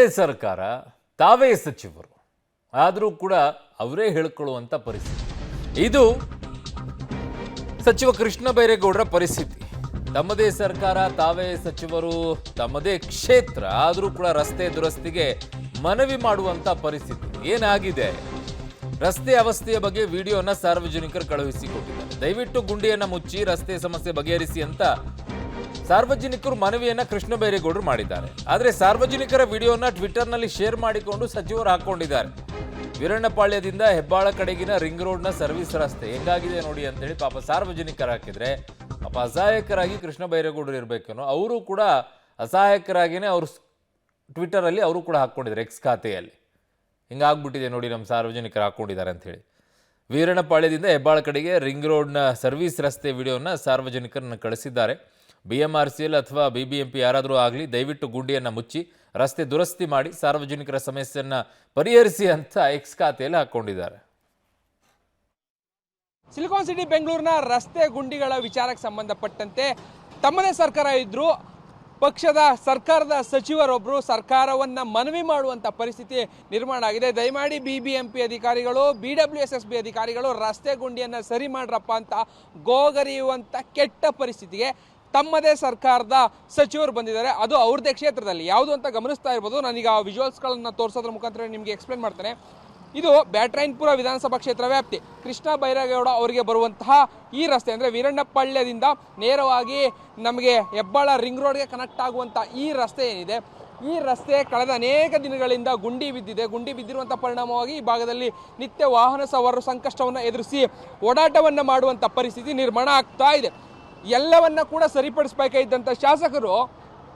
ತಮ್ಮದೇ ಸರ್ಕಾರ, ತಾವೇ ಸಚಿವರು, ಆದರೂ ಕೂಡ ಅವರೇ ಹೇಳಿಕೊಳ್ಳುವಂಥ ಪರಿಸ್ಥಿತಿ. ಇದು ಸಚಿವ ಕೃಷ್ಣ ಬೈರೇಗೌಡರ ಪರಿಸ್ಥಿತಿ. ತಮ್ಮದೇ ಸರ್ಕಾರ, ತಾವೇ ಸಚಿವರು, ತಮ್ಮದೇ ಕ್ಷೇತ್ರ, ಆದರೂ ಕೂಡ ರಸ್ತೆ ದುರಸ್ತಿಗೆ ಮನವಿ ಮಾಡುವಂಥ ಪರಿಸ್ಥಿತಿ ಏನಾಗಿದೆ. ರಸ್ತೆ ಅವಸ್ಥೆಯ ಬಗ್ಗೆ ವಿಡಿಯೋನ ಸಾರ್ವಜನಿಕರು ಕಳುಹಿಸಿಕೊಟ್ಟಿದ್ದಾರೆ. ದಯವಿಟ್ಟು ಗುಂಡಿಯನ್ನು ಮುಚ್ಚಿ ರಸ್ತೆ ಸಮಸ್ಯೆ ಬಗೆಹರಿಸಿ ಅಂತ ಸಾರ್ವಜನಿಕರು ಮನವಿಯನ್ನ ಕೃಷ್ಣ ಬೈರೇಗೌಡರು ಮಾಡಿದ್ದಾರೆ. ಆದರೆ ಸಾರ್ವಜನಿಕರ ವಿಡಿಯೋನ ಟ್ವಿಟರ್ನಲ್ಲಿ ಶೇರ್ ಮಾಡಿಕೊಂಡು ಸಚಿವರು ಹಾಕೊಂಡಿದ್ದಾರೆ. ವೀರಣ್ಣಪಾಳ್ಯದಿಂದ ಹೆಬ್ಬಾಳ ಕಡೆಗಿನ ರಿಂಗ್ ರೋಡ್ನ ಸರ್ವಿಸ್ ರಸ್ತೆ ಹೆಂಗಾಗಿದೆ ನೋಡಿ ಅಂತೇಳಿ ಪಾಪ ಸಾರ್ವಜನಿಕರು ಹಾಕಿದ್ರೆ ಪಾಪ ಅಸಹಾಯಕರಾಗಿ ಕೃಷ್ಣ ಬೈರೇಗೌಡರು ಇರಬೇಕೇನೋ, ಅವರು ಕೂಡ ಅಸಹಾಯಕರಾಗಿಯೇ ಅವರು ಟ್ವಿಟರಲ್ಲಿ ಅವರು ಕೂಡ ಹಾಕ್ಕೊಂಡಿದ್ದಾರೆ, ಎಕ್ಸ್ ಖಾತೆಯಲ್ಲಿ. ಹಿಂಗಾಗ್ಬಿಟ್ಟಿದೆ ನೋಡಿ ನಮ್ಮ ಸಾರ್ವಜನಿಕರು ಹಾಕ್ಕೊಂಡಿದ್ದಾರೆ ಅಂಥೇಳಿ. ವೀರಣ್ಣಪಾಳ್ಯದಿಂದ ಹೆಬ್ಬಾಳ ಕಡೆಗೆ ರಿಂಗ್ ರೋಡ್ನ ಸರ್ವಿಸ್ ರಸ್ತೆ ವಿಡಿಯೋನ ಸಾರ್ವಜನಿಕರನ್ನು ಕಳಿಸಿದ್ದಾರೆ. BMRCL ಅಥವಾ BBMP ಯಾರಾದರೂ ಆಗಲಿ ದಯವಿಟ್ಟು ಗುಂಡಿಯನ್ನು ಮುಚ್ಚಿ ರಸ್ತೆ ದುರಸ್ತಿ ಮಾಡಿ ಸಾರ್ವಜನಿಕರ ಸಮಸ್ಯೆಯನ್ನು ಪರಿಹರಿಸಿ ಅಂತ ಎಕ್ಸ್ ಖಾತೆಯಲ್ಲಿ ಹಾಕ್ಕೊಂಡಿದ್ದಾರೆ. ಸಿಲಿಕಾನ್ ಸಿಟಿ ಬೆಂಗಳೂರಿನ ರಸ್ತೆ ಗುಂಡಿಗಳ ವಿಚಾರಕ್ಕೆ ಸಂಬಂಧಪಟ್ಟಂತೆ ತಮ್ಮದೇ ಸರ್ಕಾರ ಇದ್ರೂ ಪಕ್ಷದ ಸರ್ಕಾರದ ಸಚಿವರೊಬ್ಬರು ಸರ್ಕಾರವನ್ನು ಮನವಿ ಮಾಡುವಂಥ ಪರಿಸ್ಥಿತಿ ನಿರ್ಮಾಣ ಆಗಿದೆ. ದಯಮಾಡಿ BBMP ಅಧಿಕಾರಿಗಳು, BWSSB ಅಧಿಕಾರಿಗಳು ರಸ್ತೆ ಗುಂಡಿಯನ್ನು ಸರಿ ಮಾಡ್ರಪ್ಪ ಅಂತ ಗೋಗರಿಯುವಂಥ ಕೆಟ್ಟ ಪರಿಸ್ಥಿತಿಗೆ ತಮ್ಮದೇ ಸರ್ಕಾರದ ಸಚಿವರು ಬಂದಿದ್ದಾರೆ. ಅದು ಅವ್ರದ್ದೇ ಕ್ಷೇತ್ರದಲ್ಲಿ. ಯಾವುದು ಅಂತ ಗಮನಿಸ್ತಾ ಇರ್ಬೋದು. ನಾನೀಗ ವಿಜುವಲ್ಸ್ಗಳನ್ನು ತೋರಿಸೋದ್ರ ಮುಖಾಂತರ ನಿಮಗೆ ಎಕ್ಸ್ಪ್ಲೇನ್ ಮಾಡ್ತೇನೆ. ಇದು ಬ್ಯಾಟರಾಯನಪುರ ವಿಧಾನಸಭಾ ಕ್ಷೇತ್ರ ವ್ಯಾಪ್ತಿ. ಕೃಷ್ಣ ಬೈರೇಗೌಡ ಅವರಿಗೆ ಬರುವಂತಹ ಈ ರಸ್ತೆ ಅಂದರೆ ವೀರಣ್ಣಪಾಳ್ಯದಿಂದ ನೇರವಾಗಿ ನಮಗೆ ಹೆಬ್ಬಾಳ ರಿಂಗ್ ರೋಡ್ಗೆ ಕನೆಕ್ಟ್ ಆಗುವಂಥ ಈ ರಸ್ತೆ ಏನಿದೆ, ಈ ರಸ್ತೆ ಕಳೆದ ಅನೇಕ ದಿನಗಳಿಂದ ಗುಂಡಿ ಬಿದ್ದಿದೆ. ಗುಂಡಿ ಬಿದ್ದಿರುವಂಥ ಪರಿಣಾಮವಾಗಿ ಈ ಭಾಗದಲ್ಲಿ ನಿತ್ಯ ವಾಹನ ಸವಾರರು ಸಂಕಷ್ಟವನ್ನು ಎದುರಿಸಿ ಓಡಾಟವನ್ನು ಮಾಡುವಂಥ ಪರಿಸ್ಥಿತಿ ನಿರ್ಮಾಣ ಆಗ್ತಾ ಇದೆ. ಎಲ್ಲವನ್ನ ಕೂಡ ಸರಿಪಡಿಸಬೇಕಾಗಿದ್ದಂಥ ಶಾಸಕರು,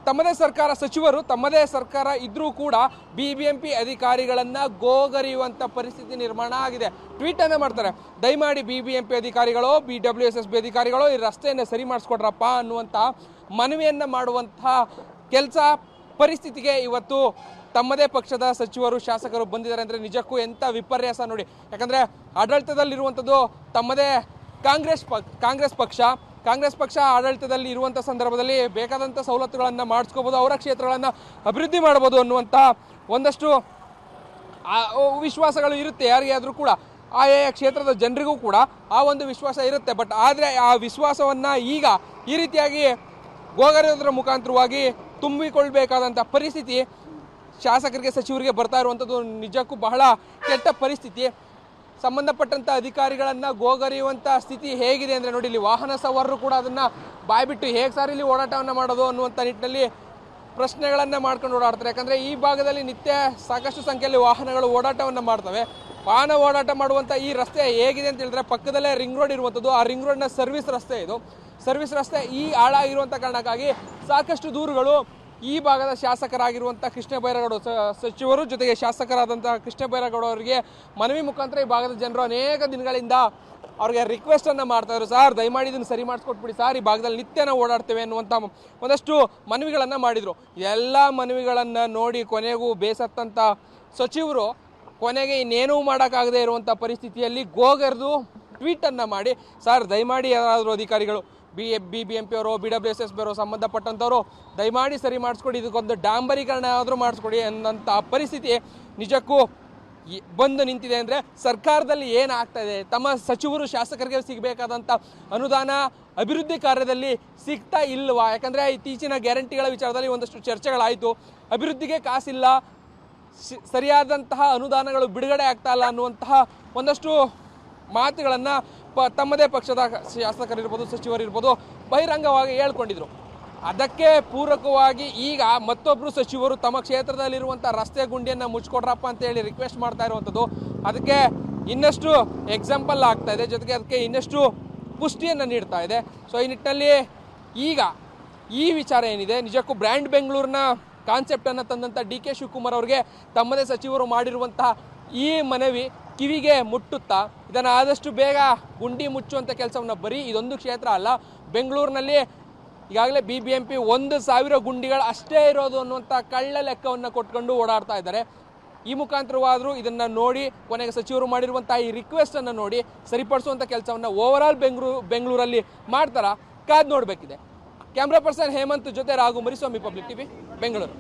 ತಮ್ಮದೇ ಸರ್ಕಾರ ಸಚಿವರು, ತಮ್ಮದೇ ಸರ್ಕಾರ ಇದ್ರೂ ಕೂಡ BBMP ಅಧಿಕಾರಿಗಳನ್ನು ಗೋಗರಿಯುವಂಥ ಪರಿಸ್ಥಿತಿ ನಿರ್ಮಾಣ ಆಗಿದೆ. ಟ್ವೀಟನ್ನು ಮಾಡ್ತಾರೆ, ದಯಮಾಡಿ BBMP ಅಧಿಕಾರಿಗಳು, BWSSB ಅಧಿಕಾರಿಗಳು ಈ ರಸ್ತೆಯನ್ನು ಸರಿ ಮಾಡಿಸ್ಕೊಡ್ರಪ್ಪ ಅನ್ನುವಂಥ ಮನವಿಯನ್ನು ಮಾಡುವಂತಹ ಕೆಲಸ ಪರಿಸ್ಥಿತಿಗೆ ಇವತ್ತು ತಮ್ಮದೇ ಪಕ್ಷದ ಸಚಿವರು, ಶಾಸಕರು ಬಂದಿದ್ದಾರೆ ಅಂದರೆ ನಿಜಕ್ಕೂ ಎಂಥ ವಿಪರ್ಯಾಸ ನೋಡಿ. ಯಾಕಂದರೆ ಆಡಳಿತದಲ್ಲಿರುವಂಥದ್ದು ತಮ್ಮದೇ ಕಾಂಗ್ರೆಸ್ ಪಕ್ಷ ಆಡಳಿತದಲ್ಲಿ ಇರುವಂಥ ಸಂದರ್ಭದಲ್ಲಿ ಬೇಕಾದಂಥ ಸವಲತ್ತುಗಳನ್ನು ಮಾಡಿಸ್ಕೋಬೋದು, ಅವರ ಕ್ಷೇತ್ರಗಳನ್ನು ಅಭಿವೃದ್ಧಿ ಮಾಡ್ಬೋದು ಅನ್ನುವಂಥ ಒಂದಷ್ಟು ವಿಶ್ವಾಸಗಳು ಇರುತ್ತೆ ಯಾರಿಗೆ ಆದರೂ ಕೂಡ. ಆಯಾ ಕ್ಷೇತ್ರದ ಜನರಿಗೂ ಕೂಡ ಆ ಒಂದು ವಿಶ್ವಾಸ ಇರುತ್ತೆ. ಬಟ್ ಆದರೆ ಆ ವಿಶ್ವಾಸವನ್ನು ಈಗ ಈ ರೀತಿಯಾಗಿ ಗೋಗರಿಯೋದ್ರ ಮುಖಾಂತರವಾಗಿ ತುಂಬಿಕೊಳ್ಬೇಕಾದಂಥ ಪರಿಸ್ಥಿತಿ ಶಾಸಕರಿಗೆ, ಸಚಿವರಿಗೆ ಬರ್ತಾ ಇರುವಂಥದ್ದು ನಿಜಕ್ಕೂ ಬಹಳ ಕೆಟ್ಟ ಪರಿಸ್ಥಿತಿ. ಸಂಬಂಧಪಟ್ಟಂಥ ಅಧಿಕಾರಿಗಳನ್ನು ಗೋಗರಿಯುವಂಥ ಸ್ಥಿತಿ ಹೇಗಿದೆ ಅಂದರೆ ನೋಡಿ, ಇಲ್ಲಿ ವಾಹನ ಸವಾರರು ಕೂಡ ಅದನ್ನು ಬಾಯ್ಬಿಟ್ಟು ಹೇಗೆ ಸಾರ್ ಇಲ್ಲಿ ಓಡಾಟವನ್ನು ಮಾಡೋದು ಅನ್ನುವಂಥ ನಿಟ್ಟಿನಲ್ಲಿ ಪ್ರಶ್ನೆಗಳನ್ನು ಮಾಡ್ಕೊಂಡು ಓಡಾಡ್ತಾರೆ. ಯಾಕಂದರೆ ಈ ಭಾಗದಲ್ಲಿ ನಿತ್ಯ ಸಾಕಷ್ಟು ಸಂಖ್ಯೆಯಲ್ಲಿ ವಾಹನಗಳು ಓಡಾಟವನ್ನು ಮಾಡ್ತವೆ. ವಾಹನ ಓಡಾಟ ಮಾಡುವಂಥ ಈ ರಸ್ತೆ ಹೇಗಿದೆ ಅಂತ ಹೇಳಿದ್ರೆ ಪಕ್ಕದಲ್ಲೇ ರಿಂಗ್ ರೋಡ್ ಇರುವಂಥದ್ದು. ಆ ರಿಂಗ್ ರೋಡ್ನ ಸರ್ವಿಸ್ ರಸ್ತೆ ಇದು. ಸರ್ವಿಸ್ ರಸ್ತೆ ಈ ಹಾಳಾಗಿರುವಂಥ ಕಾರಣಕ್ಕಾಗಿ ಸಾಕಷ್ಟು ದೂರುಗಳು ಈ ಭಾಗದ ಶಾಸಕರಾಗಿರುವಂಥ ಕೃಷ್ಣ ಬೈರೇಗೌಡ ಸಚಿವರು ಜೊತೆಗೆ ಶಾಸಕರಾದಂಥ ಕೃಷ್ಣ ಬೈರೇಗೌಡ ಅವರಿಗೆ ಮನವಿ ಮುಖಾಂತರ ಈ ಭಾಗದ ಜನರು ಅನೇಕ ದಿನಗಳಿಂದ ಅವ್ರಿಗೆ ರಿಕ್ವೆಸ್ಟನ್ನು ಮಾಡ್ತಾಯಿದ್ರು, ಸಾರ್ ದಯಮಾಡಿ ಇದನ್ನು ಸರಿ ಮಾಡಿಸ್ಕೊಟ್ಬಿಡಿ ಸಾರ್, ಈ ಭಾಗದಲ್ಲಿ ನಿತ್ಯ ನಾವು ಓಡಾಡ್ತೇವೆ ಅನ್ನುವಂಥ ಒಂದಷ್ಟು ಮನವಿಗಳನ್ನು ಮಾಡಿದರು. ಎಲ್ಲ ಮನವಿಗಳನ್ನು ನೋಡಿ ಕೊನೆಗೂ ಬೇಸತ್ತಂಥ ಸಚಿವರು ಕೊನೆಗೆ ಇನ್ನೇನೂ ಮಾಡೋಕ್ಕಾಗದೇ ಇರುವಂಥ ಪರಿಸ್ಥಿತಿಯಲ್ಲಿ ಗೋಗರೆದು ಟ್ವೀಟನ್ನು ಮಾಡಿ, ಸಾರ್ ದಯಮಾಡಿ ಯಾರಾದರೂ ಅಧಿಕಾರಿಗಳು BBMP ಅವರು, BWSSB ಅವರು ಸಂಬಂಧಪಟ್ಟಂಥವರು ದಯಮಾಡಿ ಸರಿ ಮಾಡಿಸ್ಕೊಡಿ, ಇದಕ್ಕೊಂದು ಡಾಂಬರೀಕರಣ ಆದರೂ ಮಾಡಿಸ್ಕೊಡಿ ಅನ್ನೋಂಥ ಪರಿಸ್ಥಿತಿ ನಿಜಕ್ಕೂ ಬಂದು ನಿಂತಿದೆ. ಅಂದರೆ ಸರ್ಕಾರದಲ್ಲಿ ಏನಾಗ್ತಾ ಇದೆ, ತಮ್ಮ ಸಚಿವರು ಶಾಸಕರಿಗೆ ಸಿಗಬೇಕಾದಂಥ ಅನುದಾನ ಅಭಿವೃದ್ಧಿ ಕಾರ್ಯದಲ್ಲಿ ಸಿಗ್ತಾ ಇಲ್ವಾ? ಯಾಕಂದರೆ ಇತ್ತೀಚಿನ ಗ್ಯಾರಂಟಿಗಳ ವಿಚಾರದಲ್ಲಿ ಒಂದಷ್ಟು ಚರ್ಚೆಗಳಾಯಿತು. ಅಭಿವೃದ್ಧಿಗೆ ಕಾಸಿಲ್ಲ, ಸರಿಯಾದಂತಹ ಅನುದಾನಗಳು ಬಿಡುಗಡೆ ಆಗ್ತಾ ಇಲ್ಲ ಅನ್ನುವಂತಹ ಒಂದಷ್ಟು ಮಾತುಗಳನ್ನು ತಮ್ಮದೇ ಪಕ್ಷದ ಶಾಸಕರಿರ್ಬೋದು, ಸಚಿವರಿರ್ಬೋದು ಬಹಿರಂಗವಾಗಿ ಹೇಳ್ಕೊಂಡಿದ್ರು. ಅದಕ್ಕೆ ಪೂರಕವಾಗಿ ಈಗ ಮತ್ತೊಬ್ಬರು ಸಚಿವರು ತಮ್ಮ ಕ್ಷೇತ್ರದಲ್ಲಿರುವಂಥ ರಸ್ತೆ ಗುಂಡಿಯನ್ನು ಮುಚ್ಕೊಡ್ರಪ್ಪ ಅಂತೇಳಿ ರಿಕ್ವೆಸ್ಟ್ ಮಾಡ್ತಾ ಇರುವಂಥದ್ದು ಅದಕ್ಕೆ ಇನ್ನಷ್ಟು ಎಕ್ಸಾಂಪಲ್ ಆಗ್ತಾ ಇದೆ, ಜೊತೆಗೆ ಅದಕ್ಕೆ ಇನ್ನಷ್ಟು ಪುಷ್ಟಿಯನ್ನು ನೀಡ್ತಾ ಇದೆ. ಸೊ ಈ ನಿಟ್ಟಿನಲ್ಲಿ ಈಗ ಈ ವಿಚಾರ ಏನಿದೆ, ನಿಜಕ್ಕೂ ಬ್ರ್ಯಾಂಡ್ ಬೆಂಗಳೂರಿನ ಕಾನ್ಸೆಪ್ಟನ್ನು ತಂದಂಥ DK ಶಿವಕುಮಾರ್ ಅವರಿಗೆ ತಮ್ಮದೇ ಸಚಿವರು ಮಾಡಿರುವಂತಹ ಈ ಮನವಿ ಕಿವಿಗೆ ಮುಟ್ಟುತ್ತಾ ಇದನ್ನು ಆದಷ್ಟು ಬೇಗ ಗುಂಡಿ ಮುಚ್ಚುವಂಥ ಕೆಲಸವನ್ನು, ಬರೀ ಇದೊಂದು ಕ್ಷೇತ್ರ ಅಲ್ಲ, ಬೆಂಗಳೂರಿನಲ್ಲಿ ಈಗಾಗಲೇ BBMP 1,000 ಗುಂಡಿಗಳು ಅಷ್ಟೇ ಇರೋದು ಅನ್ನುವಂಥ ಕಳ್ಳ ಲೆಕ್ಕವನ್ನು ಕೊಟ್ಕೊಂಡು ಓಡಾಡ್ತಾ ಇದ್ದಾರೆ. ಈ ಮುಖಾಂತರವಾದರೂ ಇದನ್ನು ನೋಡಿ ಕೊನೆಗೆ ಸಚಿವರು ಮಾಡಿರುವಂಥ ಈ ರಿಕ್ವೆಸ್ಟನ್ನು ನೋಡಿ ಸರಿಪಡಿಸುವಂಥ ಕೆಲಸವನ್ನು ಓವರಾಲ್ ಬೆಂಗಳೂರಲ್ಲಿ ಮಾಡ್ತಾರಾ ಕಾದು ನೋಡಬೇಕಿದೆ. ಕ್ಯಾಮ್ರಾ ಪರ್ಸನ್ ಹೇಮಂತ್ ಜೊತೆ ರಾಘು ಮರಿಸ್ವಾಮಿ, ಪಬ್ಲಿಕ್ TV, ಬೆಂಗಳೂರು.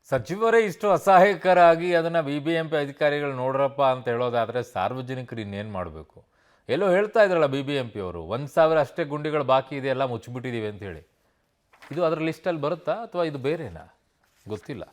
ಸಚಿವರೇ ಇಷ್ಟು ಅಸಹಾಯಕರಾಗಿ ಅದನ್ನು BBMP ಅಧಿಕಾರಿಗಳು ನೋಡ್ರಪ್ಪ ಅಂತ ಹೇಳೋದಾದರೆ ಸಾರ್ವಜನಿಕರು ಇನ್ನೇನು ಮಾಡಬೇಕು? ಎಲ್ಲೋ ಹೇಳ್ತಾ ಇದ್ರಲ್ಲ BBMP ಅವರು 1,000 ಅಷ್ಟೇ ಗುಂಡಿಗಳು ಬಾಕಿ ಇದೆ, ಎಲ್ಲ ಮುಚ್ಚಿಬಿಟ್ಟಿದ್ದೀವಿ ಅಂತ ಹೇಳಿ. ಇದು ಅದರ ಲಿಸ್ಟಲ್ಲಿ ಬರುತ್ತಾ ಅಥವಾ ಇದು ಬೇರೆನಾ? ಗೊತ್ತಿಲ್ಲ.